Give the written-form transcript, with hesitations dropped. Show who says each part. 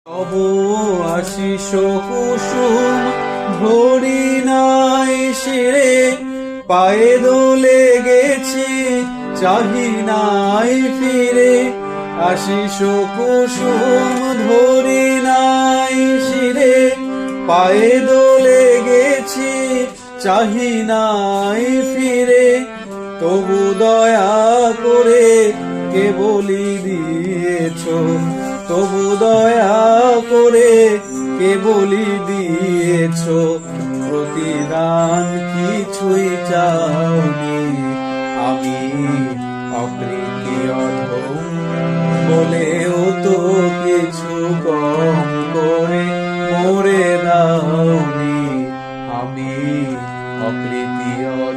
Speaker 1: তব আশিস কুসুম ধরি নাই শিরে, পায়ে দোলে গেছি চাহি নাই ফিরে। আশিস কুসুম ধরি নাই শিরে, পায়ে দোলে গেছি চাহি নাই ফিরে। তবু দয়া করে কে বলি দিয়েছ, তবু দয়া করে কে বলি দিয়েছ। প্রতিদান কিছুই চাওনি, আমি অকৃতি অধম বলেও তো কিছু কম করে মরে দাওনি। আমি অকৃতি অধম।